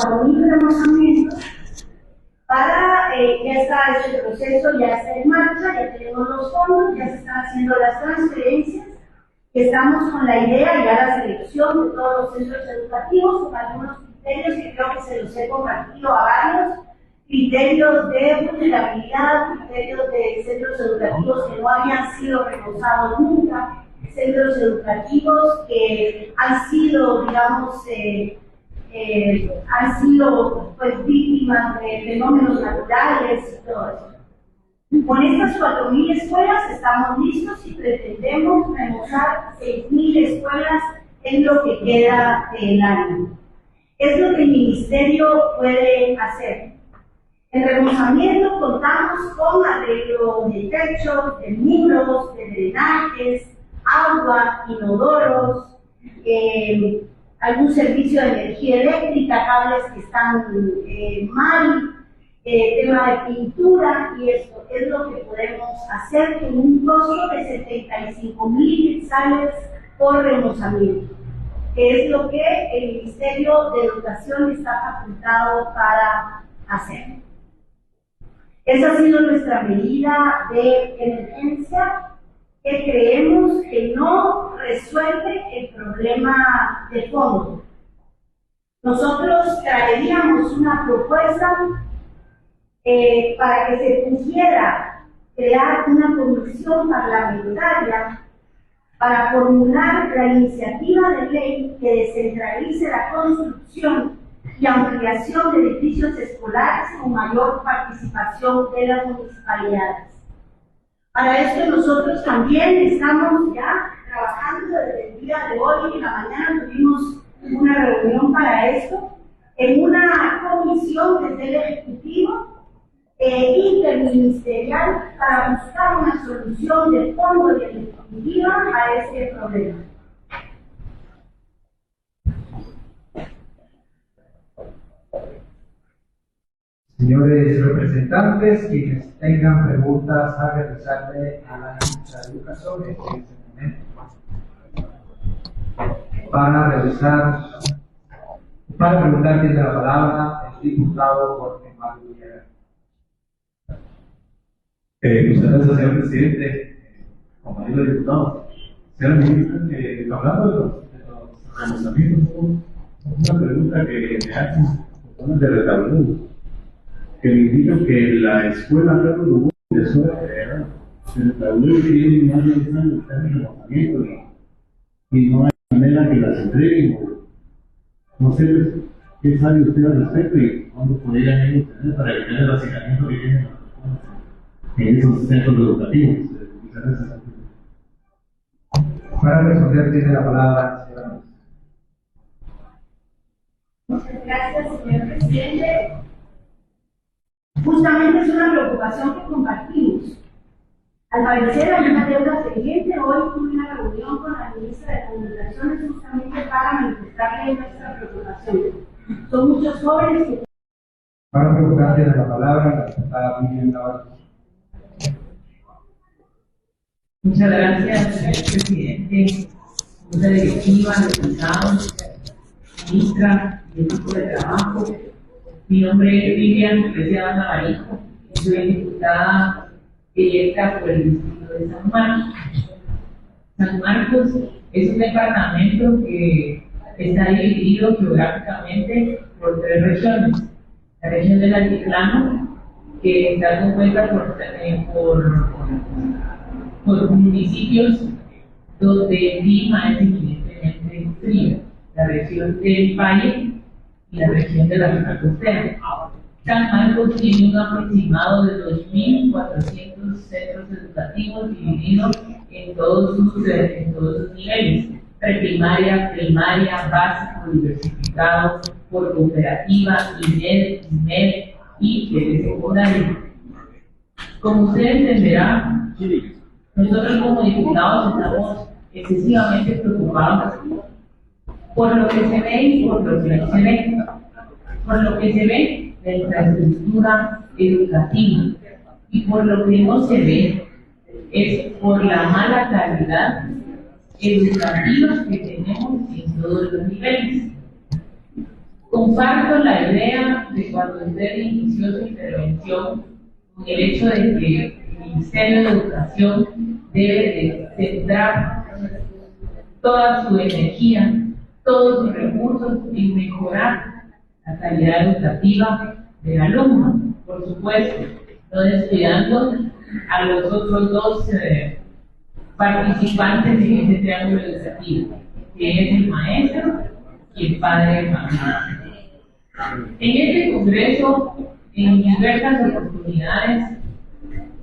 un remozamiento para, ya está este proceso, ya está en marcha, ya tenemos los fondos, ya se están haciendo las transferencias, estamos con la idea ya la selección de todos los centros educativos con algunos criterios que creo que se los he compartido a varios, criterios de vulnerabilidad, criterios de centros educativos que no habían sido reforzados nunca, centros educativos que han sido, digamos, han sido pues, víctimas de fenómenos naturales y todo eso. Con estas 4.000 escuelas estamos listos y pretendemos remozar 6.000 escuelas en lo que queda del año. Es lo que el Ministerio puede hacer. En remozamiento contamos con arreglo de techos, de muros, de drenajes, agua, inodoros, algún servicio de energía eléctrica, cables que están mal, tema de pintura, y esto es lo que podemos hacer con un costo de 75.000 quetzales por remozamiento, que es lo que el Ministerio de Educación está facultado para hacer. Esa ha sido nuestra medida de emergencia, que creemos que no resuelve el problema de fondo. Nosotros traeríamos una propuesta para que se pudiera crear una comisión parlamentaria para formular la iniciativa de ley que descentralice la construcción y ampliación de edificios escolares con mayor participación de las municipalidades. Para esto nosotros también estamos ya trabajando desde el día de hoy. En la mañana tuvimos una reunión para esto, en una comisión desde el Ejecutivo interministerial para buscar una solución de fondo y definitiva a este problema. Señores representantes, quienes tengan preguntas a realizarle a la ministra de Educación en este momento. Para preguntar tiene la palabra el diputado Jorge Mario Villarreal. Muchas gracias, señor presidente, compañeros diputados. Señora ministra, hablando de los remozamientos, una pregunta que me hacen personas de Retablo, que me indican que la escuela Carlos Lugo de Suerte, se Retablo tiene más de 10 años de remozamiento y no hay manera que las entreguen. No sé qué sabe usted al respecto y cuándo podrían ellos tener para evitar el hacinamiento que tienen en esos centros educativos. Muchas gracias. Para responder tiene la palabra, señora. Muchas gracias, señor presidente. Justamente es una preocupación que compartimos. Al parecer hay una deuda pendiente. Hoy tuve una reunión con la ministra de Comunicaciones justamente para manifestarle nuestra preocupación. Son muchos jóvenes que... Para preguntar tiene la palabra la diputada Miriam Navarro. Muchas gracias, señor presidente, junta directiva, diputados, ministra y equipo de trabajo. Mi nombre es Vivian Preciada Navarrijo, soy diputada electa por el distrito de San Marcos. San Marcos es un departamento que está dividido geográficamente por 3 regiones. La región del Altiplano, que está compuesta por municipios donde el clima es eminentemente frío, la región del Valle y la región de la zona costera. San Marcos tiene un aproximado de 2.400 centros educativos divididos en todos sus niveles: preprimaria, primaria, básico, diversificado, por cooperativa, INED, IMED y de secundaria. Como ustedes entenderán, nosotros como diputados estamos excesivamente preocupados por lo que se ve y por lo que no se ve. Por lo que se ve, la infraestructura educativa, y por lo que no se ve es por la mala calidad educativa que tenemos en todos los niveles. Comparto la idea de cuando usted inició su intervención con el hecho de que el Ministerio de Educación debe de centrar toda su energía, todos sus recursos en mejorar la calidad educativa del alumno, por supuesto, no descuidando a los otros dos participantes en ese triángulo educativo, que es el maestro y el padre de familia. En este congreso, en diversas oportunidades,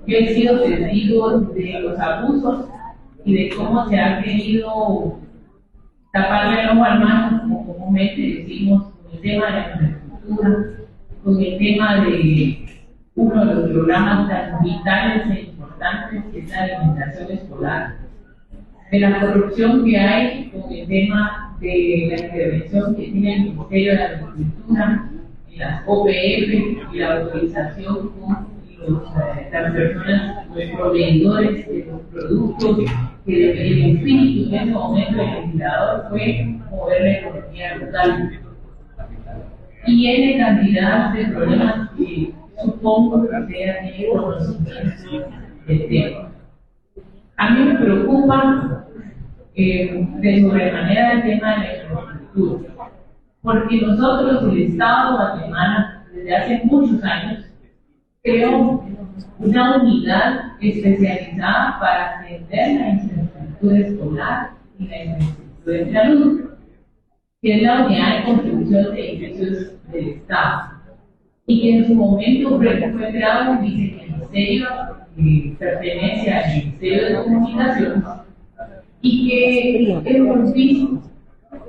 yo he sido testigo de los abusos y de cómo se ha querido taparle el ojo al macho, como comúnmente decimos, con el tema de la infraestructura, con el tema de uno de los programas tan vitales e importantes que es la alimentación escolar, de la corrupción que hay con el tema de la intervención que tiene el Ministerio de Agricultura en las OPF y la autorización con las personas, los proveedores de los productos, que el espíritu en ese momento del legislador fue mover la economía local. Y N cantidad de problemas que supongo que usted tiene conocimiento del tema. A mí me preocupa de sobremanera el tema de la infraestructura, porque nosotros, el Estado de Guatemala, desde hace muchos años, creó una unidad especializada para atender la infraestructura escolar y la infraestructura de salud, que es la unidad de contribución de ingresos del Estado, y que en su momento fue creado un viceministerio que pertenece al Ministerio de Comunicaciones, y que hemos visto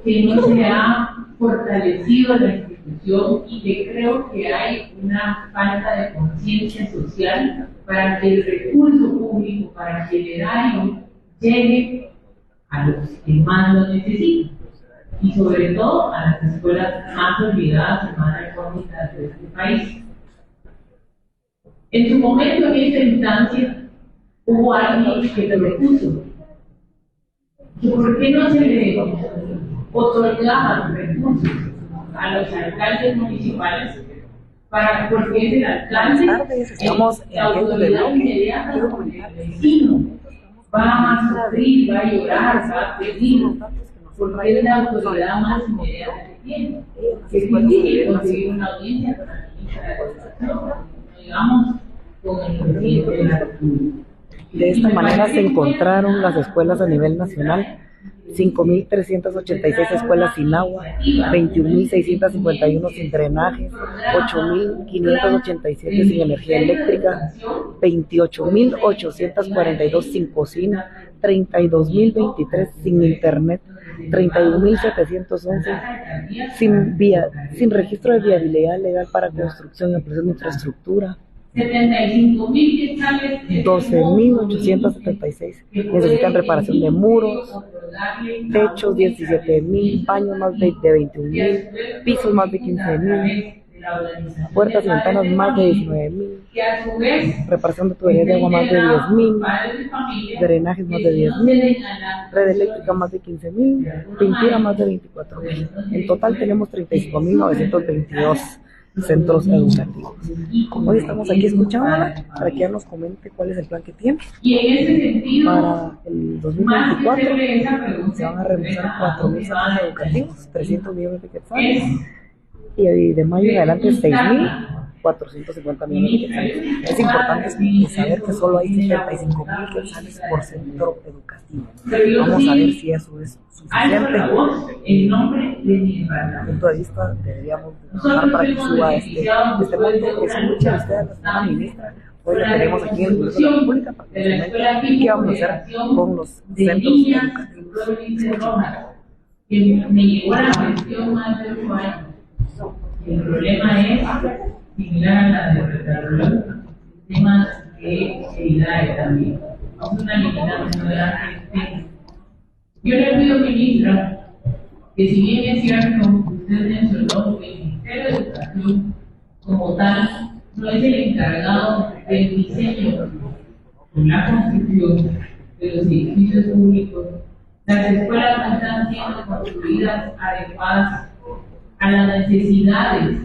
que no se ha fortalecido la institución y que creo que hay una falta de conciencia social para que el recurso público, para que el erario llegue a los que más lo necesitan y sobre todo a las escuelas más olvidadas y más recónditas de este país. En su momento, en esta instancia, hubo alguien que propuso que por qué no se le otorgaban recursos a los alcaldes municipales, porque es el alcalde la autoridad inmediata donde el vecino va a sufrir, va a llorar, va a pedir, porque es la autoridad más inmediata que tiene. Que es difícil conseguir una audiencia con la ministra de Educación, digamos, con el presidente de la República. De esta manera se encontraron las escuelas a nivel nacional, 5.386 escuelas sin agua, 21.651 sin drenajes, 8.587 sin energía eléctrica, 28.842 sin cocina, 32.023 sin internet, 31.711 sin registro de viabilidad legal para construcción y ampliación de infraestructura, 12.876 necesitan reparación de muros, techos 17.000, baños más de 21.000, pisos más de 15.000, puertas y ventanas más de 19.000, reparación de tuberías de agua más de 10.000, drenajes más de 10.000, red eléctrica más de 15.000, pintura más de 24.000. En total tenemos 35.922 centros educativos. Hoy estamos aquí escuchándola para que ella nos comente cuál es el plan que tiene. Y en ese sentido, para el 2024 se van a realizar 4.000 centros educativos, 300 millones de quetzales, y de mayo en adelante 6.450 millones de quetzales. Es importante saber que solo hay 75.000 quetzales por centro educativo. Vamos a ver si eso es suficiente. Desde mi punto de vista, deberíamos trabajar para que suba este monto. Escucha usted a la señora ministra. Hoy la tenemos aquí en el Congreso de la República para que nos comente qué vamos a hacer con los centros educativos. Me llegó la gestión más de 8 años. El problema es similar a la de Retarolón, temas de seguridad también. Vamos a una eliminación de la gente. Yo le pido, ministra, que si bien es cierto, usted mencionó que el Ministerio de Educación como tal no es el encargado del diseño o la construcción de los edificios públicos, las escuelas no están siendo construidas adecuadas a a las necesidades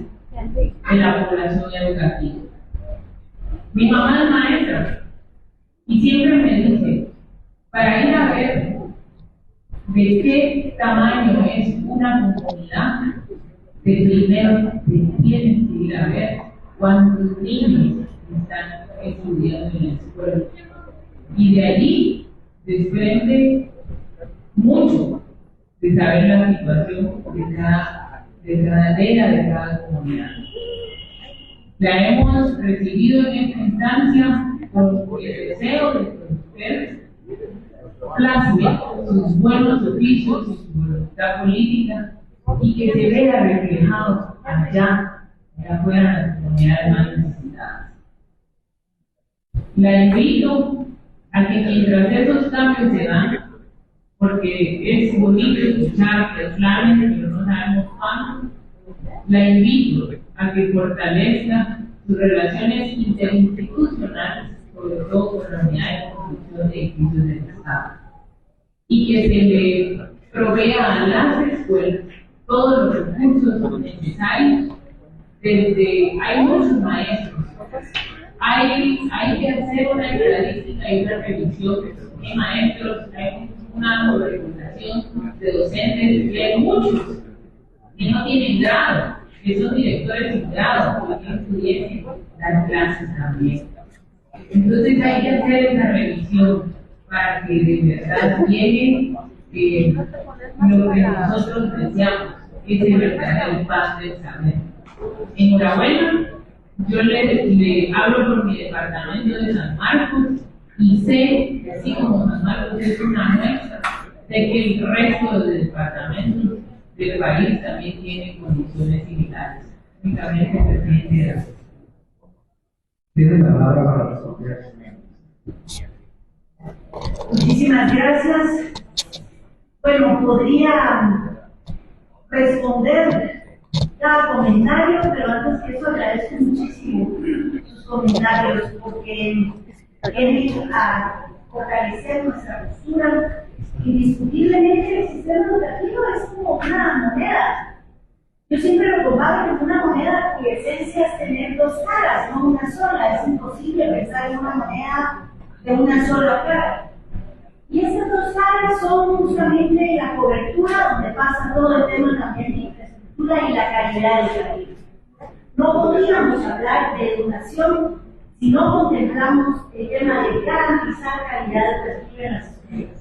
de la población educativa. Mi mamá es maestra y siempre me dice, para ir a ver de qué tamaño es una comunidad, de primero te tienes que ir a ver cuántos niños están estudiando en la escuela. Y de allí desprende mucho de saber la situación de cada aldea, de cada comunidad. La hemos recibido en esta instancia con el deseo de que ustedes plasmen sus buenos oficios, su voluntad política y que se vea reflejado allá afuera en las comunidades más necesitadas. La invito a que mientras esos cambios se dan, porque es bonito escuchar planes, pero no sabemos cuándo, la invito a que fortalezca sus relaciones interinstitucionales, sobre todo con la unidad de construcción de edificios del Estado, y que se le provea a las escuelas todos los recursos necesarios. Hay muchos maestros, hay que hacer una estadística y una revisión de maestros, hay una organización de docentes, y hay muchos que no tienen grado, que son directores sin grado, que no pudiesen dar clases también. Entonces hay que hacer esa revisión para que de verdad llegue lo que nosotros deseamos, ese verdadero paz del saber. Enhorabuena, yo le hablo por mi departamento de San Marcos y sé que así como San Marcos es una muestra, sé que el resto de departamentos del país también tienen condiciones similares. Únicamente, presidente. Tiene la palabra para responder. Muchísimas gracias. Bueno, podría responder cada comentario, pero antes que eso agradezco muchísimo sus comentarios porque vienen a fortalecer nuestra postura. Indiscutiblemente el sistema educativo es como una moneda. Yo siempre lo comparo con una moneda cuya esencia es tener dos caras, no una sola. Es imposible pensar en una moneda de una sola cara. Y esas dos caras son justamente la cobertura, donde pasa todo el tema también de infraestructura y la calidad educativa. No podríamos hablar de educación si no contemplamos el tema de garantizar calidad educativa en las escuelas.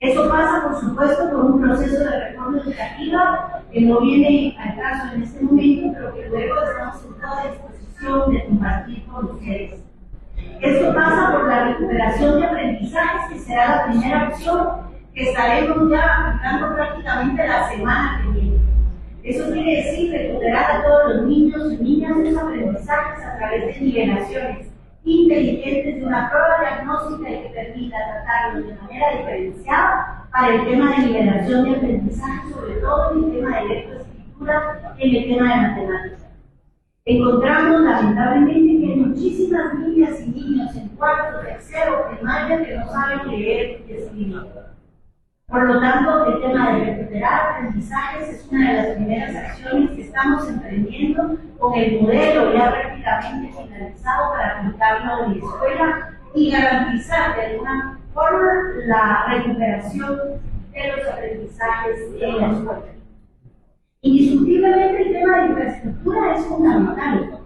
Eso pasa, por supuesto, por un proceso de reforma educativa que no viene al caso en este momento, pero que luego estamos en toda disposición de compartir con ustedes. Esto pasa por la recuperación de aprendizajes, que será la primera opción que estaremos ya aplicando prácticamente la semana que viene. Eso quiere decir recuperar a todos los niños y niñas sus aprendizajes a través de nivelaciones inteligentes de una prueba diagnóstica y que permita tratarlos de manera diferenciada para el tema de nivelación de aprendizaje, sobre todo en el tema de lectoescritura, en el tema de matemáticas. Encontramos lamentablemente que hay muchísimas niñas y niños en cuarto, tercero, primaria que no saben leer y escribir. Por lo tanto, el tema de recuperar aprendizajes es una de las primeras acciones que estamos emprendiendo con el modelo ya prácticamente finalizado para aplicarlo en la escuela y garantizar de alguna forma la recuperación de los aprendizajes en la escuela. Indiscutiblemente el tema de infraestructura es fundamental,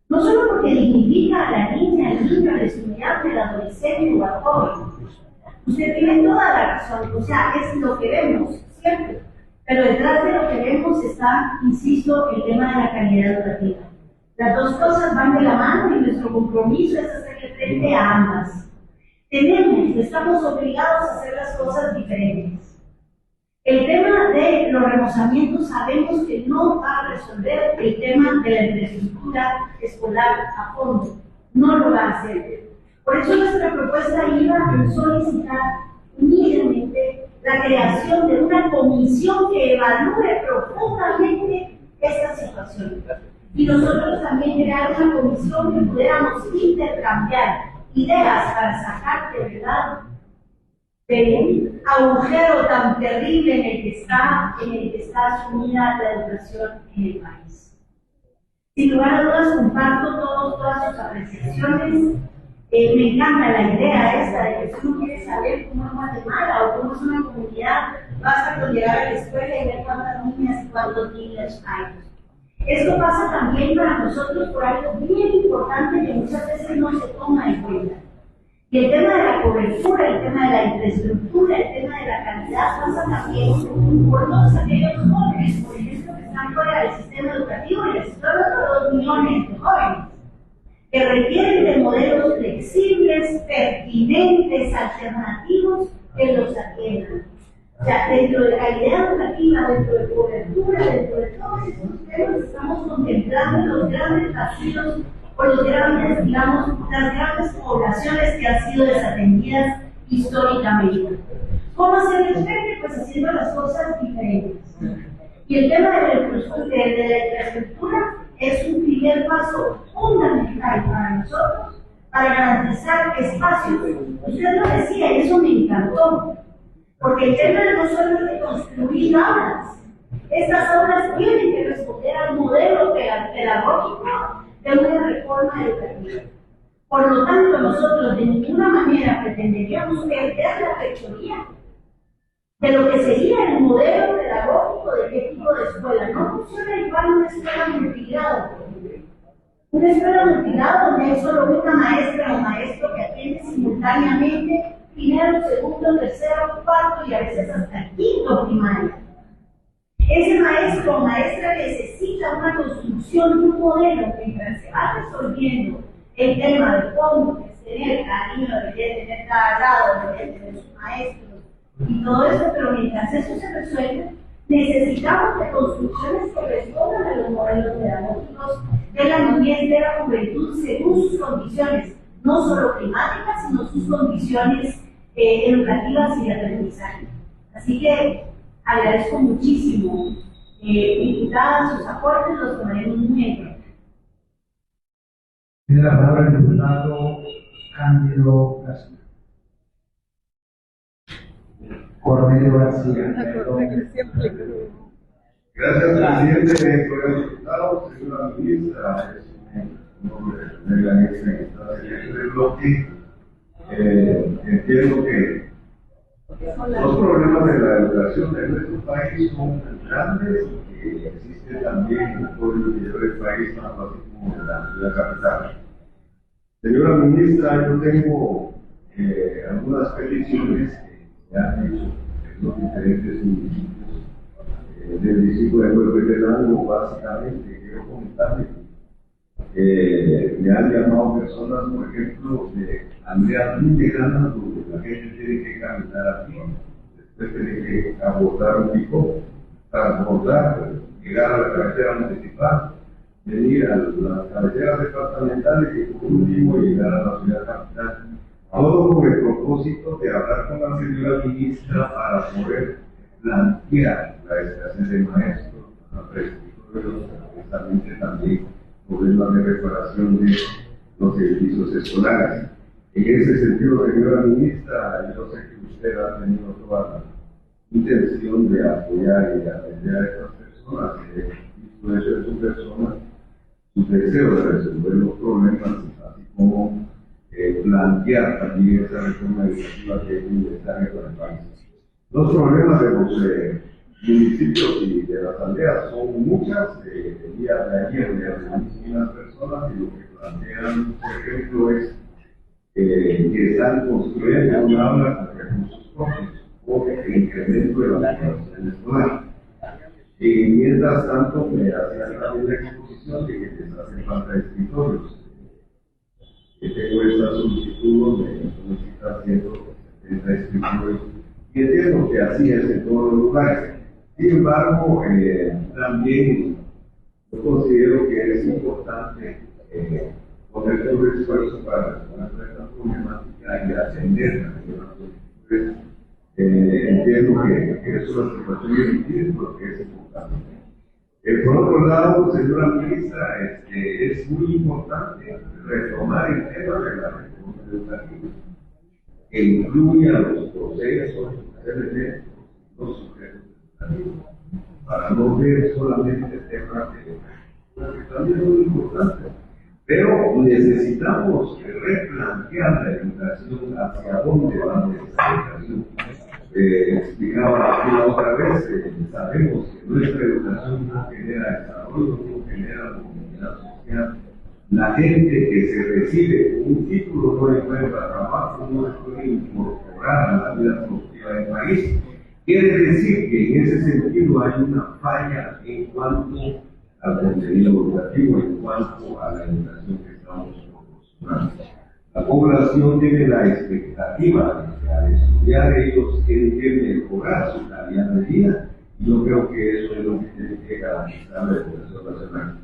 no solo porque dignifica a la niña, el niño, al estudiante, al adolescente o al joven. Usted tiene toda la razón, o sea, es lo que vemos, ¿cierto? Pero detrás de lo que vemos está, insisto, el tema de la calidad educativa. Las dos cosas van de la mano y nuestro compromiso es hacerle frente a ambas. Estamos obligados a hacer las cosas diferentes. El tema de los remozamientos sabemos que no va a resolver el tema de la infraestructura escolar a fondo, no lo va a hacer. Por eso nuestra propuesta iba a solicitar humildemente la creación de una comisión que evalúe profundamente esta situación. Y nosotros también crear una comisión que pudiéramos intercambiar ideas para sacar de verdad agujero tan terrible en el que está sumida la educación en el país. Sin lugar a dudas, comparto todas sus apreciaciones. Me encanta la idea esta de que si uno quiere saber cómo es Guatemala o cómo es una comunidad, basta con llegar a la escuela y ver cuántas niñas y cuántos niños hay. Esto pasa también para nosotros por algo bien importante que muchas veces no se toma en cuenta. Y el tema de la cobertura, el tema de la infraestructura, el tema de la calidad pasa también por todos aquellos jóvenes, por ejemplo, que están fuera del sistema educativo, y les estoy hablando de 2 millones de jóvenes, que requieren de modelos flexibles, pertinentes, alternativos, que los atiendan. O sea, dentro de calidad educativa, dentro de cobertura, dentro de todos esos temas, estamos contemplando los grandes vacíos o los grandes, digamos, las grandes poblaciones que han sido desatendidas históricamente. ¿Cómo hacer frente? Pues haciendo las cosas diferentes. Y el tema de la infraestructura es un primer paso fundamental para nosotros para garantizar espacios. Usted lo decía y eso me encantó, porque el tema no solo es de construir aulas. Estas aulas tienen que responder al modelo pedagógico de una reforma educativa. Por lo tanto, nosotros de ninguna manera pretenderíamos perder la rectoría de lo que sería el modelo pedagógico de qué tipo de escuela. No funciona igual una escuela multigrado, por ejemplo. Una escuela multigrado donde hay solo una maestra o maestro que atiende simultáneamente primero, segundo, tercero, cuarto y a veces hasta quinto primaria. Ese maestro o maestra necesita una construcción de un modelo que mientras se va resolviendo el tema de fondo, que es tener cada niño, debería tener cada grado, debería tener sus maestros y todo eso, pero mientras eso se resuelve, necesitamos de construcciones que respondan a los modelos pedagógicos de la niñez, de la juventud, según sus condiciones, no solo climáticas, sino sus condiciones educativas y de aprendizaje. Así que agradezco muchísimo, diputadas, sus aportes, los tomaremos muy en cuenta. Tiene la palabra el diputado Cándido García. Cornelio García. Gracias, presidente, por el diputado, señora ministra. Es un nombre de la mesa que está siguiendo el bloque. Entiendo que los problemas de la educación de nuestro país son grandes y que existe también en todo el interior del país, tanto así como en la ciudad capital. Señora ministra, yo tengo algunas peticiones que se han hecho en los diferentes municipios del distrito de Nuevo León. Básicamente, quiero comentarle que me han llamado personas, por ejemplo, de Andrea Pinderana, donde la gente tiene que caminar aquí, después tiene que abordar un pico, transportar, llegar a la carretera municipal, venir a las cabeceras departamentales y por último llegar a la ciudad capital. Todo con el propósito de hablar con la señora ministra para poder plantear la escasez de maestros, la prestigio precisamente también problemas de reparación de los edificios escolares. En ese sentido, señora ministra, yo sé que usted ha tenido toda la intención de apoyar y de atender a estas personas, visto eso de su persona, su deseo de resolver los problemas, así como plantear también esa reforma educativa que es necesaria para el país. Los problemas de los municipios y de las aldeas son muchas. El día de ayer me reuní unas personas y lo que plantean, por ejemplo, es que están construyendo una aula con recursos propios o el incremento de la población escolar. Mientras tanto, me hacían también la exposición de que les hacen falta escritorios. Tengo esta solicitud donde solicita 170 escritorios y entiendo que así es en todos los lugares. Sin embargo, también yo considero que es importante poner todo el esfuerzo para resolver esta problemática y atenderla. Entiendo que es una situación difícil porque es importante. Por otro lado, señora ministra, es muy importante retomar el tema de la reforma educativa. que incluya los procesos, los elementos, los sujetos educativos, para no ver solamente temas que también son importantes. Pero necesitamos replantear la educación, hacia dónde va nuestra educación. Explicaba aquí la otra vez, sabemos que nuestra educación no genera desarrollo, no genera movilidad social. La gente que se recibe un título no encuentra trabajo, no se puede incorporar a la vida productiva del país. Quiere decir que en ese sentido hay una falla en cuanto al contenido educativo, en cuanto a la educación que estamos proporcionando. La población tiene la expectativa de que al estudiar ellos tienen que mejorar su calidad de vida, y yo creo que eso es lo que tiene que garantizar la educación nacional.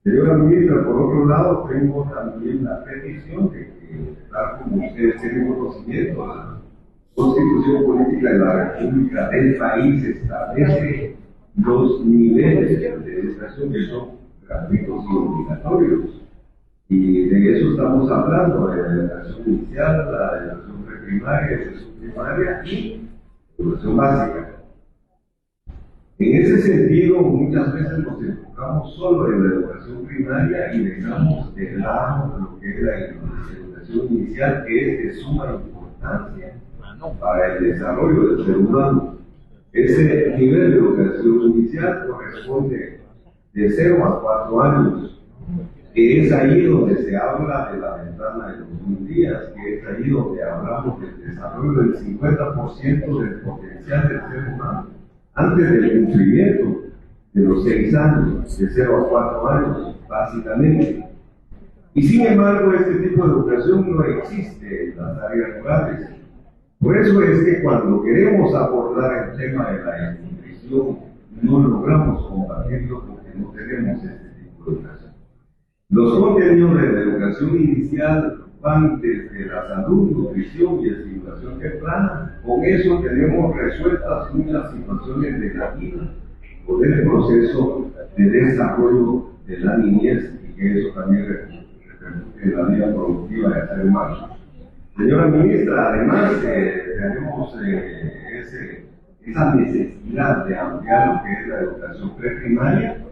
Señora ministra, por otro lado, tengo también la petición de que, tal como ustedes tienen conocimiento, la Constitución Política de la República del país establece los niveles de educación que son gratuitos y obligatorios. Y de eso estamos hablando, de la educación inicial, la educación preprimaria, educación primaria y educación básica. En ese sentido, muchas veces nos enfocamos solo en la educación primaria y dejamos de lado lo que es la educación inicial, que es de suma importancia para el desarrollo del ser humano. Ese nivel de educación inicial corresponde de 0 a 4 años, que es ahí donde se habla de la ventana de los 1.000 días, que es ahí donde hablamos del desarrollo del 50% del potencial del ser humano, antes del cumplimiento de los 6 años, de 0 a 4 años, básicamente. Y sin embargo, este tipo de educación no existe en las áreas rurales. Por eso es que cuando queremos abordar el tema de la nutrición, no logramos combatirlo porque no tenemos este tipo de educación. Los contenidos de la educación inicial van desde la salud, nutrición y estimulación temprana. Con eso tenemos resueltas muchas situaciones de la vida o del proceso de desarrollo de la niñez, y que eso también repercute en la vida productiva del ser humano. Señora ministra, además tenemos esa necesidad de ampliar lo que es la educación preprimaria,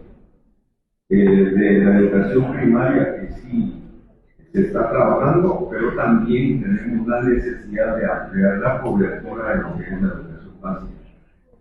de la educación primaria que sí se está trabajando, pero también tenemos la necesidad de ampliar la cobertura de lo que es la educación básica.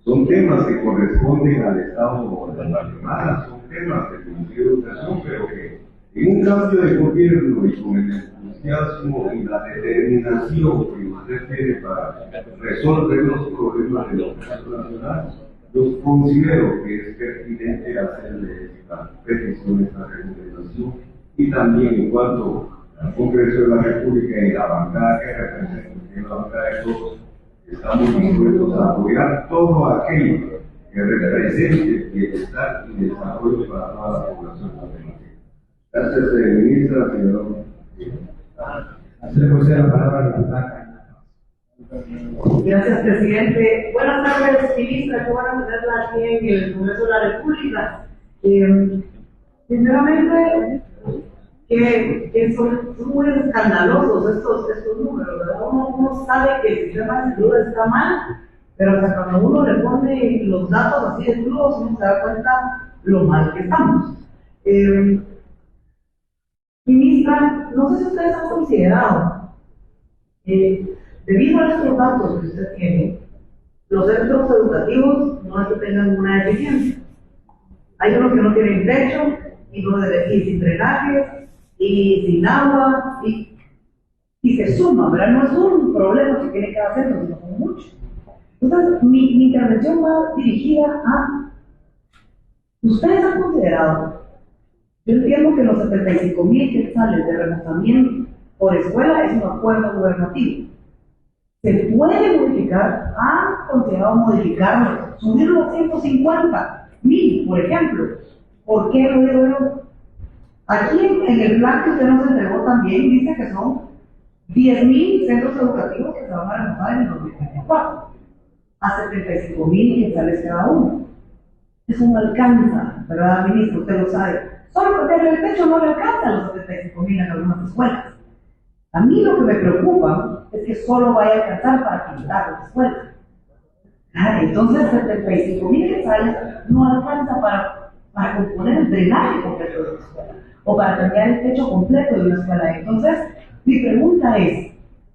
Son temas que corresponden al Estado de Guatemala, son temas de educación, pero que en un cambio de gobierno y con el entusiasmo y la determinación que usted tiene para resolver los problemas de la educación nacional, yo considero que es pertinente hacerle esta petición, esta recomendación, y también en cuanto al Congreso de la República y la bancada que representa, que es la bancada de todos, estamos dispuestos a apoyar todo aquello que represente bienestar y desarrollo para toda la población guatemalteca. Gracias, ministra, señor. Se le posee la palabra a la diputada. Gracias, presidente. Buenas tardes, ministra. Qué bueno tenerla aquí en el Congreso de la República. Sinceramente, que son muy escandalosos estos números, ¿verdad? Uno sabe que el sistema de salud está mal, pero hasta cuando uno le pone los datos así de crudos, uno se da cuenta lo mal que estamos. Ministra, no sé si ustedes han considerado, debido a estos datos que usted tiene, los centros educativos no es que tengan una deficiencia. Hay unos que no tienen techo, y sin drenaje, y sin agua, y se suma, ¿verdad? No es un problema que tiene cada centro, sino como mucho. Entonces, mi intervención va dirigida a, ¿ustedes han considerado? Yo entiendo que los 75,000 quetzales de remozamiento por escuela es un acuerdo gubernativo. ¿Se puede modificar? ¿Han considerado modificarlo? Subirlo a 150,000, por ejemplo. ¿Por qué lo digo yo? Aquí en el plan que usted nos entregó también dice que son 10,000 centros educativos que se van a remozar en el 2024. A 75,000 quetzales cada uno. Eso no alcanza, ¿verdad, ministro? Usted lo sabe. Solo porque el techo no le alcanza a los 75,000 en algunas escuelas. A mí lo que me preocupa es que solo vaya a alcanzar para pintar la escuela. Entonces 75,000 quetzales no alcanza para componer el drenaje completo de la escuela o para cambiar el techo completo de una escuela. Entonces, mi pregunta es,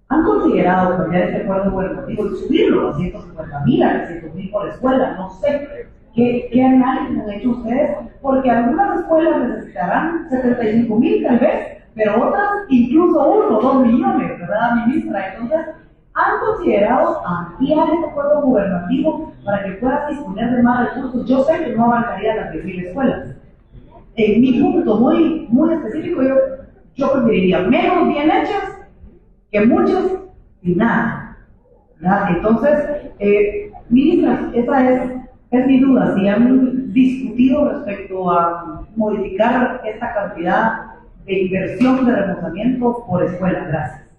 ¿han considerado cambiar este acuerdo gubernativo y subirlo a 150,000, a 300,000 por escuela? No sé. ¿Qué análisis han hecho ustedes? Porque algunas escuelas necesitarán 75,000 tal vez, pero otras incluso 1 o 2 millones, ¿verdad, ministra? Entonces, ¿han considerado ampliar este acuerdo gubernativo para que puedas disponer de más recursos? Yo sé que no abarcaría las 10,000 escuelas. En mi punto muy específico, yo preferiría menos bien hechas que muchas y nada. ¿Verdad? Entonces, ministra, esa es mi duda, si han discutido respecto a modificar esta cantidad de inversión de remozamiento por escuela. Gracias.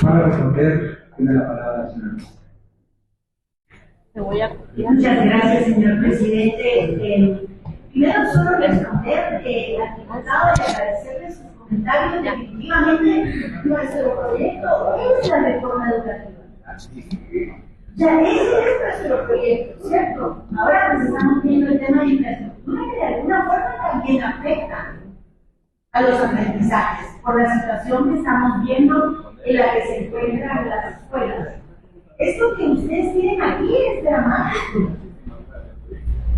Para responder, tiene la palabra, señora. Muchas gracias, señor presidente. Primero, solo responder al diputado y agradecerle sus comentarios. Definitivamente, nuestro proyecto es la reforma educativa. Ya ese es nuestro proyecto, ¿cierto? Ahora pues estamos viendo el tema de infraestructura que de alguna forma también afecta a los aprendizajes por la situación que estamos viendo en la que se encuentran las escuelas. Esto que ustedes tienen aquí es dramático.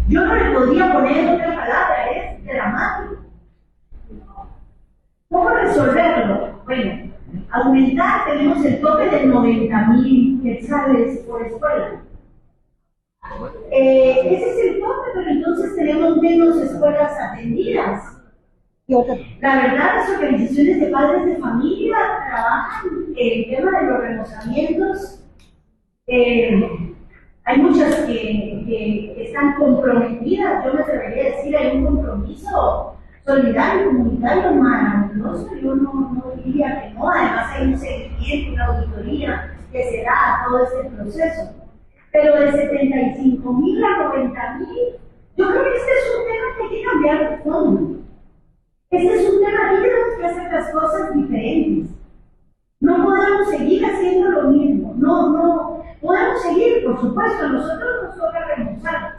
Yo no le podría poner otra palabra, es dramático. ¿Cómo resolverlo? Bueno, aumentar, tenemos el tope de 90,000 quetzales por escuela. Ese es el tope, pero entonces tenemos menos escuelas atendidas. La verdad, las organizaciones de padres de familia trabajan el tema de los remozamientos. Hay muchas que están comprometidas, yo me atrevería a decir, hay un compromiso solidario, comunitario, maravilloso. Yo no diría que no, además hay un seguimiento, una auditoría que se da a todo este proceso. Pero de 75,000 a 90,000, yo creo que este es un tema que hay que cambiar de fondo. Este es un tema que tenemos que hacer las cosas diferentes. No podemos seguir haciendo lo mismo. No podemos seguir, por supuesto, a nosotros nos toca remozar.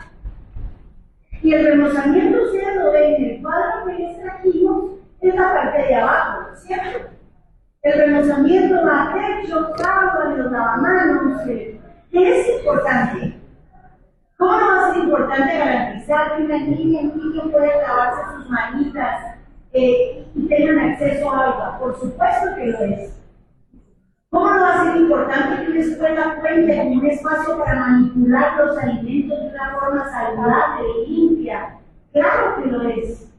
Y el remozamiento, ustedes lo ven en el cuadro que les trajimos, es la parte de abajo, ¿cierto? El remozamiento va a techo, agua, los lavamanos, que es importante. ¿Cómo no va a ser importante garantizar que una niña y un niño puedan lavarse sus manitas y tengan acceso a agua? Por supuesto que lo es. ¿Cómo no va a ser importante que una escuela cuente con un espacio para manipular los alimentos de una forma saludable y limpia? Claro que lo es.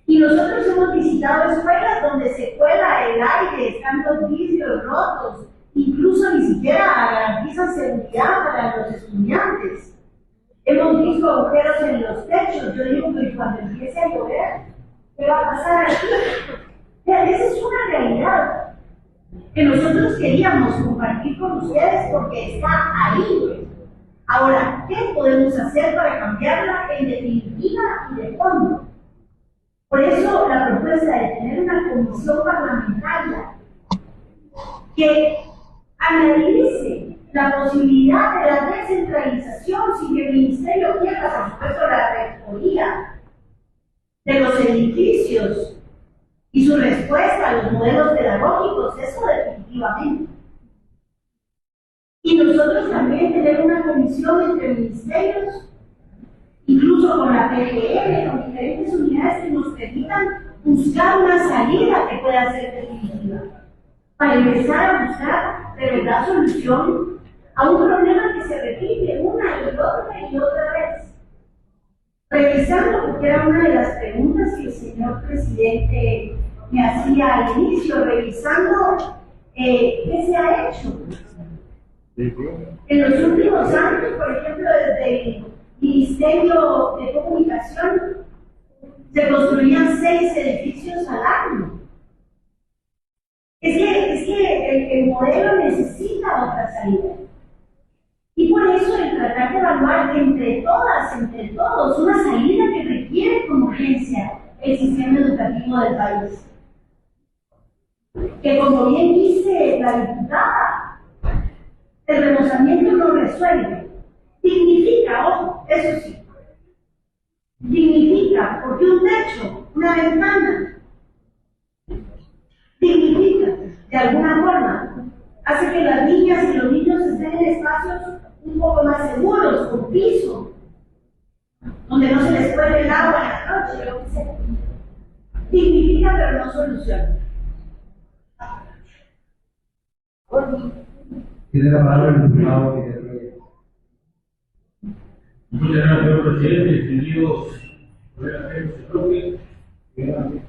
Y nosotros hemos visitado escuelas donde se cuela el aire, están los vidrios rotos, incluso ni siquiera garantizan seguridad para los estudiantes. Hemos visto agujeros en los techos. Yo digo que cuando empiece a llover, ¿qué va a pasar aquí? Esa es una realidad que nosotros queríamos compartir con ustedes porque está ahí. Ahora, ¿qué podemos hacer para cambiarla en definitiva y de fondo? Por eso la propuesta de tener una comisión parlamentaria que analice la posibilidad de la descentralización sin que el ministerio pierda, por supuesto, la rectoría de los edificios y su respuesta a los modelos pedagógicos, eso definitivamente. Y nosotros también tener una comisión entre ministerios, incluso con la PGR, con diferentes unidades que nos permitan buscar una salida que pueda ser definitiva, para empezar a buscar de verdad solución a un problema que se repite una y otra vez. Revisando, porque era una de las preguntas que el señor presidente me hacía al inicio, revisando qué se ha hecho. En los últimos años, por ejemplo, desde el Ministerio de Comunicación, se construían 6 edificios al año. Es que el modelo necesita otra salida. Y por eso el tratar de evaluar entre todas, entre todos, una salida que requiere como urgencia el sistema educativo del país. que como bien dice la diputada, el remozamiento no resuelve. Dignifica, ojo, eso sí. Dignifica, porque un techo, una ventana, dignifica de alguna forma. Hace que las niñas y los niños estén en espacios un poco más seguros, con piso, donde no se les cuele el agua en la noche, lo que sea. Dignifica, pero no soluciona. Tiene la palabra el diputado Miguel Reyes. Muchas gracias, señor presidente, distinguidos colegas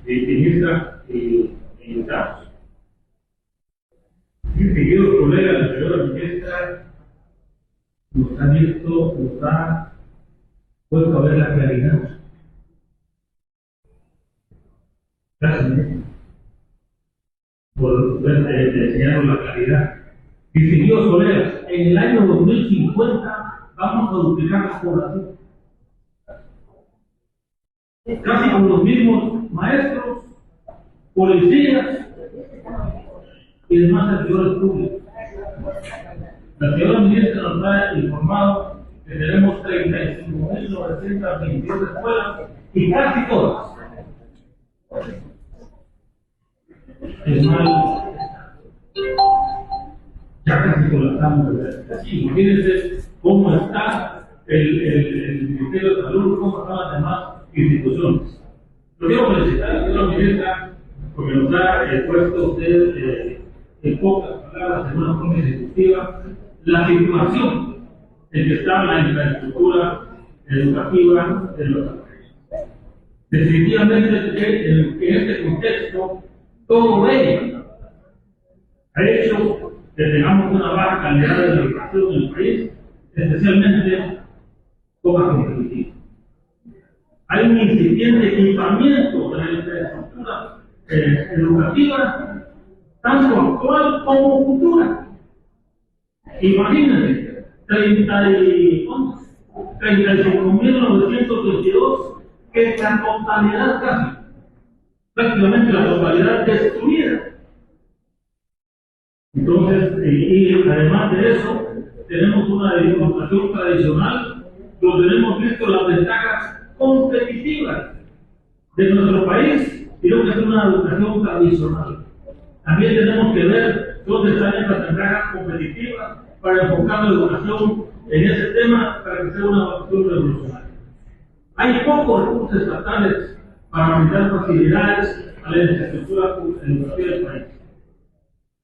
ministra y invitados. Distinguidos colegas, la señora ministra nos ha visto, nos ha puesto a ver la claridad. Gracias, ministra, por enseñarnos la claridad. Distinguidos colegas, en el año 2050 vamos a duplicar la población. Casi con los mismos maestros, policías y demás servidores públicos. La señora ministra nos ha informado que tenemos 35.922 escuelas y casi todas. Es mal. Ya casi colapsamos. Imagínense cómo está el Ministerio de Salud, cómo están las demás instituciones. Lo quiero felicitar a la señora ministra porque nos ha puesto usted en pocas palabras, en una forma ejecutiva, la situación en que está la infraestructura educativa de los países. Definitivamente en este contexto todo ello ha hecho que tengamos una baja calidad de la educación en el país, especialmente poca competitiva. Hay un incipiente equipamiento de la infraestructura educativa, tanto actual como futura. Imagínense, 35.922, que es la totalidad casi, prácticamente la totalidad destruida. Entonces, y además de eso, tenemos una educación tradicional donde hemos visto las ventajas competitivas de nuestro país y lo que es una educación tradicional. También tenemos que ver dónde están estas ventajas competitivas para enfocar la educación en ese tema para que sea una educación revolucionaria. Hay pocos recursos estatales para brindar facilidades a la infraestructura educativa del país.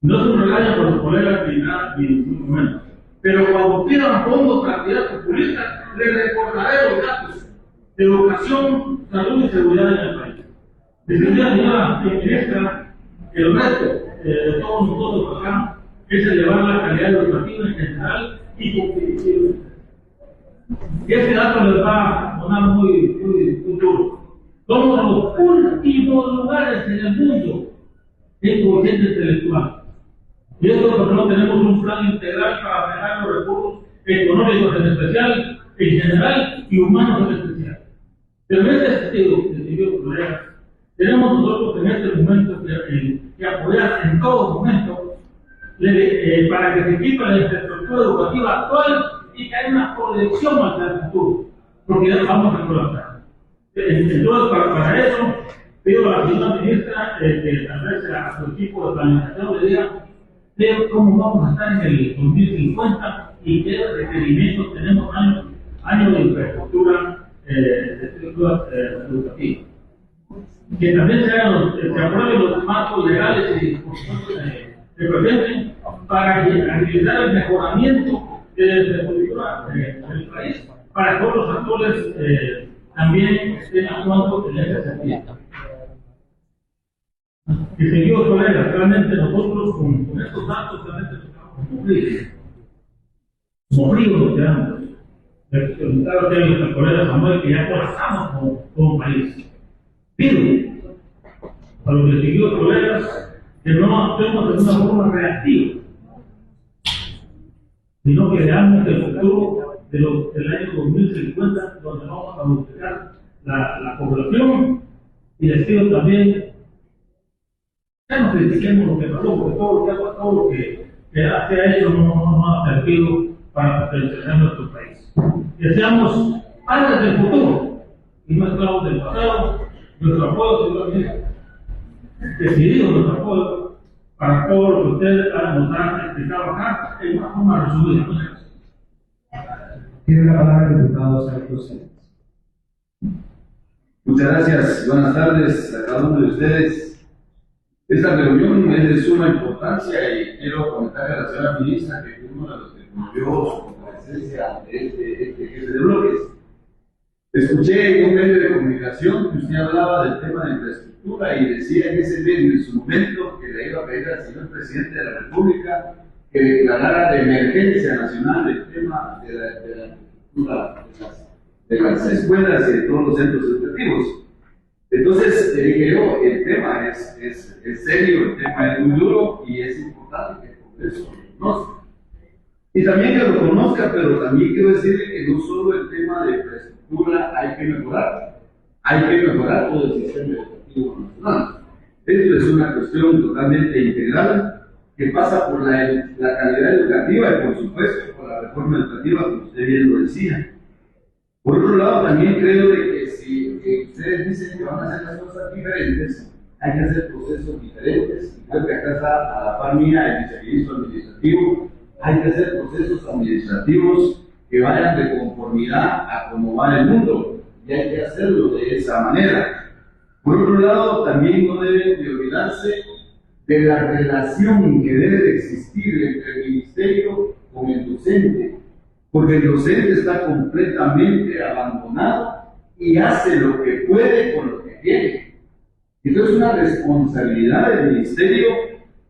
No se regaña por los colegas ni nada, ni mucho menos. Pero cuando pidan fondos para actividades populistas, les recordaré los datos de educación, salud y seguridad en el país. Decía la señora ministra, el reto de todos nosotros acá es elevar la calidad educativa en general y competitiva. Y este dato les va a sonar muy duro. Somos los últimos lugares en el mundo en coeficiente intelectual. Y esto porque no tenemos un plan integral para manejar los recursos económicos en especial, en general, y humanos en especial. Pero en este sentido, colegas, tenemos nosotros en este momento que apoyar en todo momento para que se equipe la infraestructura educativa actual y que haya una proyección hacia el futuro, porque ya vamos a colapsar. Entonces, para eso, pido a la señora ministra que tal vez a su equipo de planificación le diga cómo vamos a estar en el 2050 y qué requerimientos tenemos año de infraestructura educativa. Que también se aprueben los marcos legales y disposiciones que presenten para agilizar el mejoramiento de la infraestructura del país, para que todos los actores también estén actuando en ese sentido. Y seguidos colegas, realmente nosotros con estos datos realmente nos quedamos como fríos nos quedamos. Claro que los colegas Samuel que ya colapsamos como país. Pido a los distinguidos colegas que no actuemos de una forma reactiva, sino que veamos el futuro del año 2050, donde vamos a multiplicar la población, y les pido también, ya no critiquemos lo que pasó, porque todo lo que se ha hecho no ha servido para potenciar nuestro país. Que seamos padres del futuro y no esclavos del pasado. Nuestro apoyo, seguramente, decidido nuestro apoyo para todo lo que ustedes nos han explicado acá en una forma resumida. Muchas gracias. Tiene la palabra el diputado Sergio Celis. Muchas gracias, buenas tardes a cada uno de ustedes. Esta reunión es de suma importancia y quiero comentarle a la señora ministra que fue uno de los que cumplió su comparecencia ante este jefe de bloques. Escuché en un medio de comunicación que usted hablaba del tema de infraestructura y decía en ese medio en su momento que le iba a pedir al señor presidente de la República que declarara de emergencia nacional el tema de la infraestructura de las escuelas y de todos los centros educativos. Entonces, dije yo, el tema es serio, el tema es muy duro y es importante que el Congreso lo conozca. Y también que lo conozca, pero también quiero decirle que no solo el tema de infraestructura hay que mejorar todo el sistema educativo nacional. Esto es una cuestión totalmente integral que pasa por la calidad educativa y por supuesto por la reforma educativa, como usted bien lo decía. Por otro lado, también creo de que si ustedes dicen que van a hacer las cosas diferentes, hay que hacer procesos diferentes. Y creo que acá está a la par mía el viceministro administrativo. Hay que hacer procesos administrativos que vayan de conformidad a cómo va el mundo. Y hay que hacerlo de esa manera. Por otro lado, también no deben de olvidarse de la relación que debe de existir entre el ministerio con el docente. Porque el docente está completamente abandonado y hace lo que puede con lo que tiene. Entonces es una responsabilidad del ministerio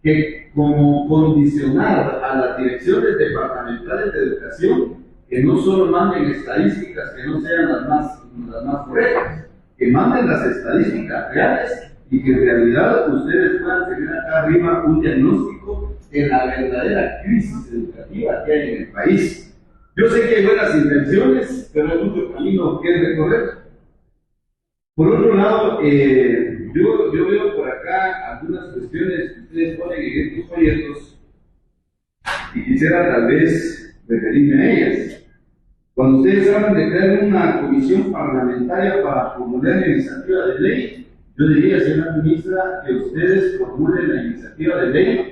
que, como condicionar a las direcciones departamentales de educación, que no solo manden estadísticas que no sean las más correctas, que manden las estadísticas reales y que en realidad ustedes puedan tener acá arriba un diagnóstico de la verdadera crisis educativa que hay en el país. Yo sé que hay buenas intenciones, pero hay mucho camino que recorrer. Por otro lado, yo veo por acá algunas cuestiones que ustedes ponen en estos proyectos y quisiera tal vez referirme a ellas. Cuando ustedes hablan de crear una comisión parlamentaria para formular la iniciativa de ley, yo diría, señora ministra, que ustedes formulen la iniciativa de ley.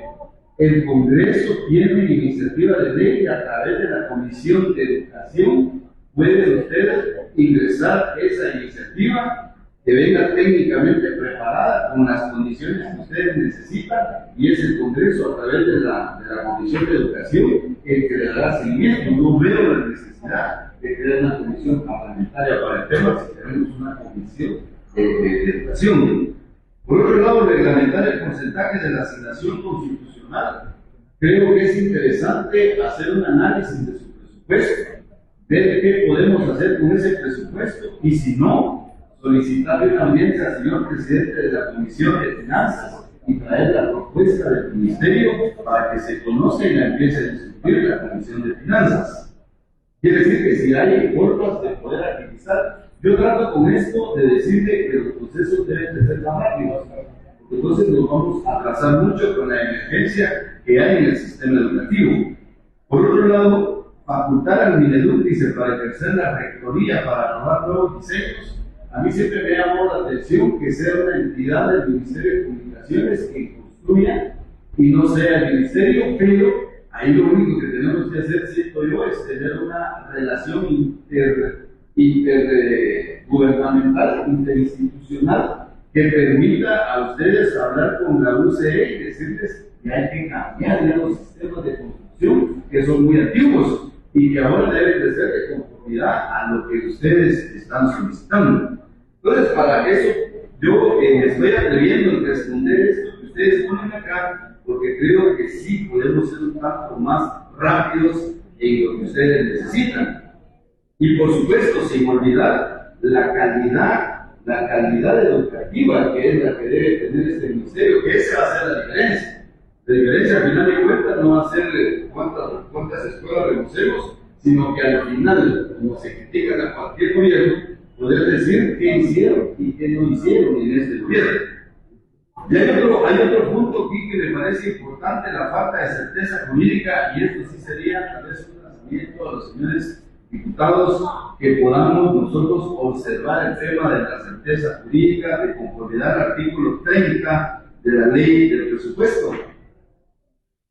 El Congreso tiene iniciativa de ley y a través de la Comisión de Educación pueden ustedes ingresar esa iniciativa que venga técnicamente preparada con las condiciones que ustedes necesitan y es el Congreso a través de la Comisión de Educación el que le dará seguimiento. No veo la necesidad de crear una comisión parlamentaria para el tema si tenemos una comisión de educación. Por otro lado, reglamentar el porcentaje de la asignación constitucional. Creo que es interesante hacer un análisis de su presupuesto, ver qué podemos hacer con ese presupuesto y si no, solicitarle una audiencia al señor presidente de la Comisión de Finanzas y traer la propuesta del Ministerio para que se conozca y la empiece a discutir la Comisión de Finanzas. Quiere decir que si hay formas de poder agilizar, yo trato con esto de decirle que los procesos deben de ser más rápidos, porque entonces nos vamos a atrasar mucho con la emergencia que hay en el sistema educativo. Por otro lado, facultar al Mineduc para ejercer la rectoría para aprobar nuevos diseños. A mí siempre me llamó la atención que sea una entidad del Ministerio de Comunicaciones que construya y no sea el Ministerio, pero ahí lo único que tenemos que hacer, siento yo, es tener una relación intergubernamental, interinstitucional, que permita a ustedes hablar con la UCE y decirles que hay que cambiar ya los sistemas de construcción que son muy antiguos y que ahora deben de ser de conformidad a lo que ustedes están solicitando. Entonces, para eso, yo estoy atreviendo a responder esto que ustedes ponen acá, porque creo que sí podemos ser un tanto más rápidos en lo que ustedes necesitan. Y por supuesto, sin olvidar la calidad educativa que es la que debe tener este ministerio, que esa va a ser la diferencia. La diferencia al final de cuentas no va a ser cuántas escuelas renunciemos, sino que al final, como se critican a cualquier gobierno, poder decir qué hicieron y qué no hicieron en este gobierno. Y hay otro punto aquí que me parece importante, la falta de certeza jurídica, y esto sí sería tal vez un lanzamiento a los señores diputados, que podamos nosotros observar el tema de la certeza jurídica de conformidad al artículo 30 de la ley del presupuesto.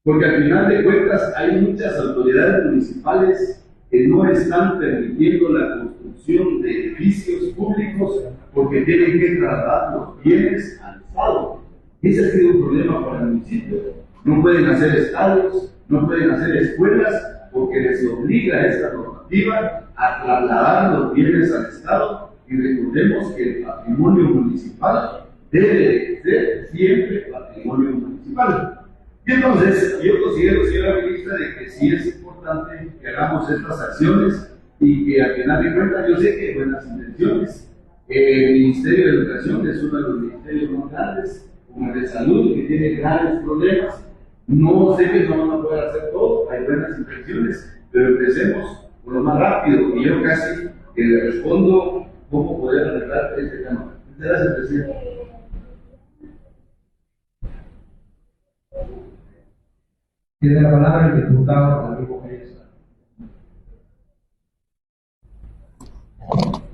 Porque al final de cuentas hay muchas autoridades municipales que no están permitiendo la construcción de edificios públicos porque tienen que trasladar los bienes al Estado. Ese ha sido un problema para el municipio. No pueden hacer estadios, no pueden hacer escuelas, porque les obliga esta normativa a trasladar los bienes al Estado. Y recordemos que el patrimonio municipal debe ser siempre patrimonio municipal. Y entonces, yo considero, señora ministra, de que sí es importante que hagamos estas acciones y que al final de cuentas, yo sé que hay buenas intenciones. El Ministerio de Educación es uno de los ministerios más grandes, como el de Salud, que tiene grandes problemas. No sé que no van a poder hacer todo, hay buenas intenciones, pero empecemos por lo más rápido. Y yo casi que le respondo cómo poder arreglar este tema. Muchas gracias, presidente. Tiene la palabra el diputado Rodrigo Pérez.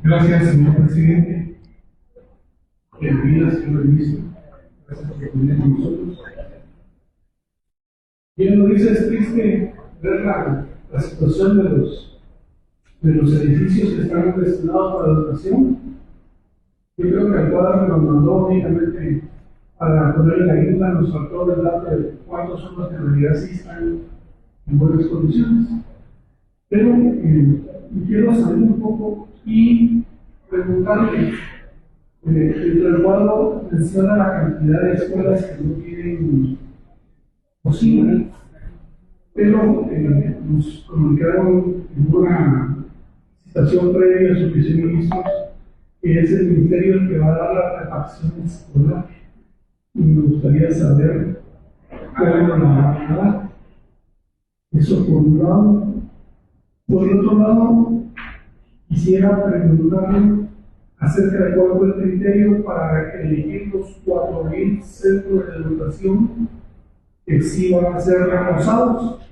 Gracias, señor presidente. Bienvenida, señor ministro. Gracias por venir con nosotros. Bien lo dice, es triste ver la situación de los edificios que están destinados para la educación. Yo creo que el cuadro nos mandó únicamente para ponerle la guía, nos faltó el dato de cuántos son los que en realidad sí están en buenas condiciones. Pero quiero salir un poco y preguntarle, dentro del cuadro menciona la cantidad de escuelas que no tienen cocina, pero nos comunicaron en una citación previa a su viceministro que es el ministerio el que va a dar la repartición escolar. Y me gustaría saber cómo la van a dar. Eso por un lado. Por el otro lado, quisiera preguntarle acerca de cuál fue el criterio para elegir los 4.000 centros de educación que sí van a ser reforzados.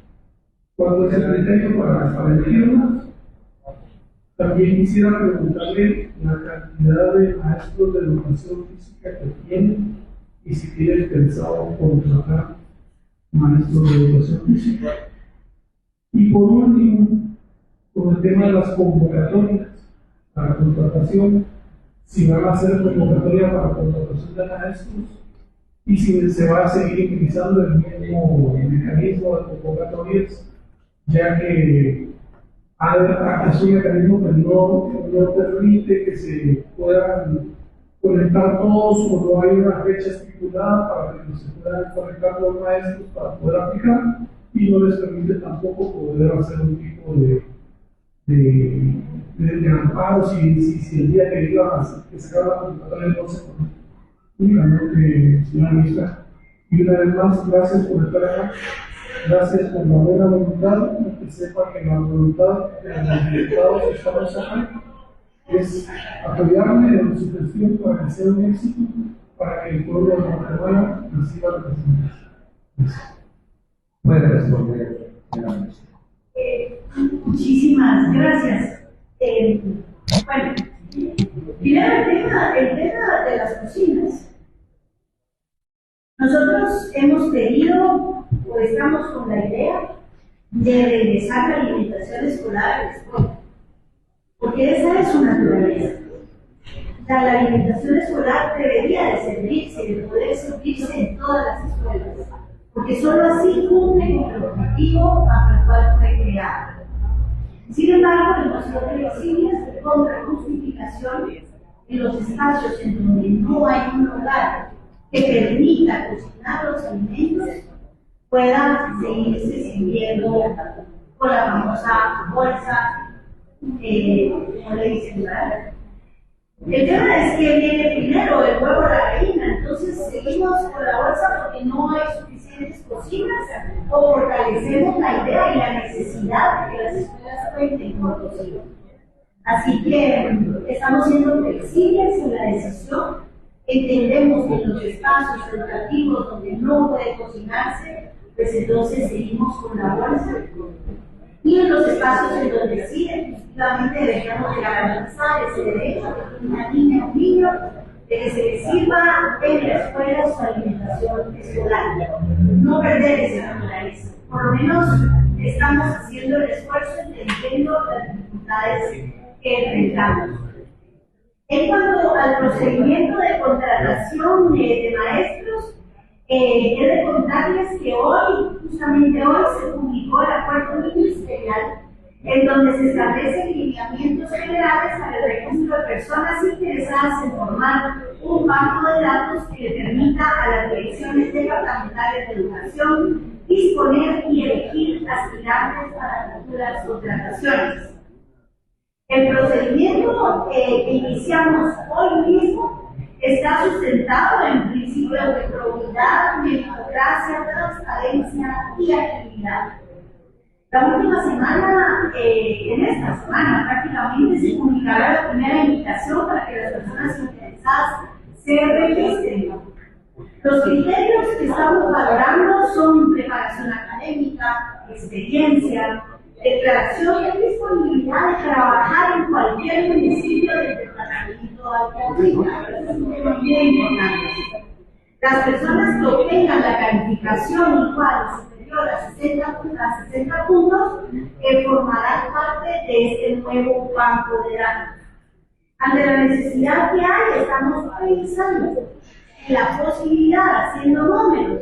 ¿Cuál es el criterio para elegirlos? También quisiera preguntarle la cantidad de maestros de educación física que tienen y si tienen pensado contratar maestros de educación física. Y por último, con el tema de las convocatorias para contratación, si van a hacer convocatoria para contratación de maestros y si se va a seguir utilizando el mismo mecanismo de convocatorias, ya que es un mecanismo que no permite que se puedan conectar todos o no hay una fecha estipulada para que se puedan conectar los maestros para poder aplicar y no les permite tampoco poder hacer un tipo de amparo si el día que iban que se acaba la convocatoria no se conecta. Únicamente, señora ministra, y una vez más, gracias por estar acá. Gracias por la buena voluntad y que sepa que la voluntad de los diputados que estamos acá es apoyarme en su gestión para que sea un éxito, para que el pueblo de Guatemala reciba la presidencia. Gracias. Puede responder, señora ministra. Muchísimas gracias. Bueno, primero el tema de las cocinas. Nosotros hemos pedido o estamos con la idea de regresar la alimentación escolar a la escuela, porque esa es su naturaleza. O sea, la alimentación escolar debería de servirse, de poder servirse en todas las escuelas, porque solo así cumple con el objetivo para el cual fue creada. Sin embargo, en los flexibles contra justificación en los espacios en donde no hay un lugar que permita cocinar los alimentos, puedan seguirse sirviendo con la famosa bolsa, como le dicen, ¿verdad? El tema es que viene primero el huevo o la gallina, entonces seguimos con la bolsa porque no hay suficientes cocinas o fortalecemos la idea y la necesidad de que las escuelas cuenten con cocina. Así que estamos siendo flexibles en la decisión Entendemos que en los espacios educativos donde no puede cocinarse, pues entonces seguimos con la bolsa. Y en los espacios en donde sí, efectivamente, deberíamos de garantizar ese derecho de una niña o un niño de que se les sirva en la escuela su alimentación escolar. No perder esa naturaleza. Por lo menos estamos haciendo el esfuerzo entendiendo las dificultades que enfrentamos. En cuanto al procedimiento de contratación de maestros, he de contarles que hoy, justamente hoy, se publicó el acuerdo ministerial en donde se establecen lineamientos generales para el registro de personas interesadas en formar un banco de datos que le permita a las direcciones departamentales de educación disponer y elegir aspirantes para futuras contrataciones. El procedimiento que iniciamos hoy mismo está sustentado en principios de probidad, meritocracia, transparencia y agilidad. La última semana, en esta semana prácticamente, se publicará la primera invitación para que las personas interesadas se registren. Los criterios que estamos valorando son preparación académica, experiencia, declaración de disponibilidad de trabajar en cualquier municipio del departamento Altavista. Es un tema muy importante. Las personas que obtengan la calificación igual o superior a 60 puntos formarán parte de este nuevo banco de datos. Ante la necesidad que hay, estamos pensando en la posibilidad, haciendo números,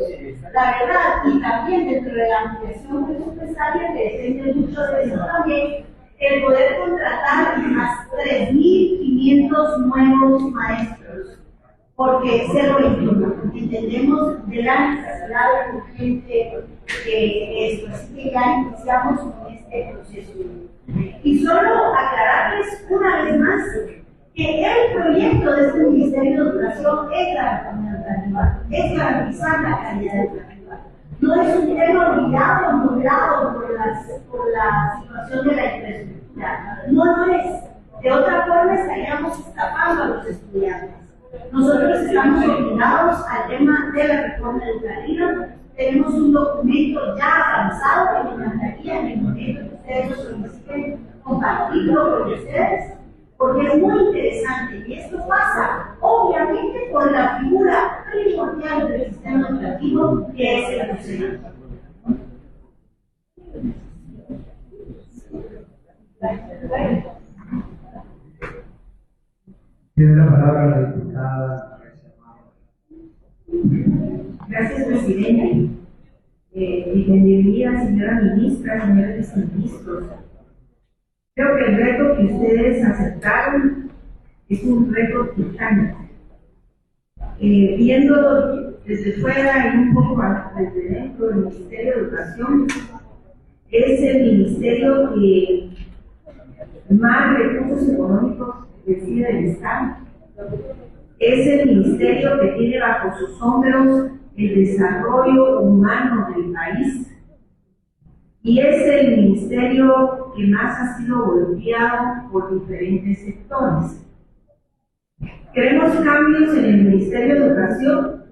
la verdad, y también dentro de la ampliación presupuestaria, que depende mucho de eso también, el poder contratar a 3.500 nuevos maestros, porque 021, entendemos de la necesidad urgente de esto, así que ya iniciamos con este proceso. Y solo aclararles una vez más que el proyecto de este Ministerio de Educación es la reforma educativa, es garantizar la calidad educativa. No es un tema olvidado o nublado por la situación de la infraestructura. No lo es. De otra forma estaríamos escapando a los estudiantes. Nosotros estamos obligados al tema de la reforma educativa. Tenemos un documento ya avanzado que me encantaría en el momento que ustedes lo soliciten compartirlo con ustedes, porque es muy interesante y esto pasa obviamente por la figura primordial del sistema educativo que es el docente. Tiene la palabra la diputada. Gracias, presidente. Bienvenida, señora ministra, señores ministros. Creo que el reto que ustedes aceptaron es un reto titánico. Viendo desde fuera y un poco desde dentro del Ministerio de Educación, es el ministerio que más recursos económicos recibe del Estado. Es el ministerio que tiene bajo sus hombros el desarrollo humano del país. Y es el ministerio que más ha sido golpeado por diferentes sectores. Queremos cambios en el Ministerio de Educación,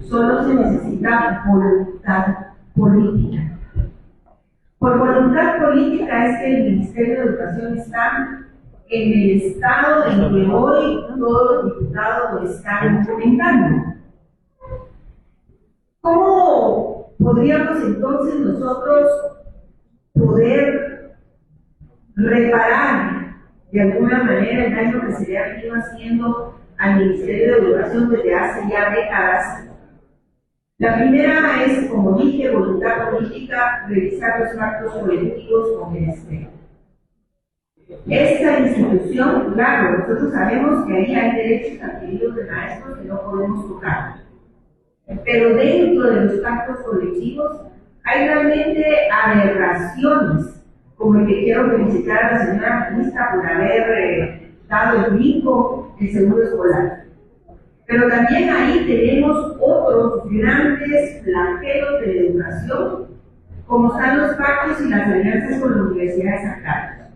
solo se necesita voluntad política. Por voluntad política es que el Ministerio de Educación está en el estado en que hoy todos los diputados lo están comentando. ¿Cómo podríamos entonces nosotros poder reparar de alguna manera el daño que se le ha venido haciendo al Ministerio de Educación desde hace ya décadas? La primera es, como dije, voluntad política, revisar los pactos colectivos con el Estado. Esta institución, claro, nosotros sabemos que ahí hay derechos adquiridos de maestros que no podemos tocar. Pero dentro de los pactos colectivos hay realmente aberraciones, como el que quiero felicitar a la señora ministra por haber dado el brinco del seguro escolar. Pero también ahí tenemos otros grandes flagelos de la educación, como están los pactos y las alianzas con las universidades acá.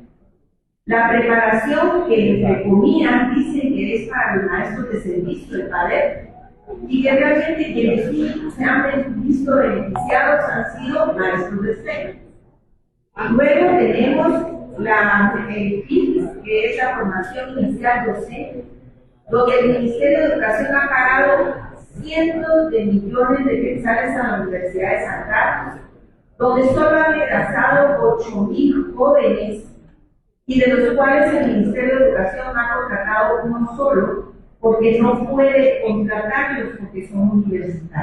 La preparación que entre comillas dicen que es para los maestros de servicio, el PADEP, y que realmente quienes sí se han visto beneficiados han sido maestros de STEM. Luego tenemos el FIPS, que es la formación inicial docente, donde el Ministerio de Educación ha pagado cientos de millones de quetzales a la Universidad de San Carlos, donde solo han egresado 8,000 jóvenes, y de los cuales el Ministerio de Educación ha contratado uno solo, porque no puede contratarlos porque son universitarios.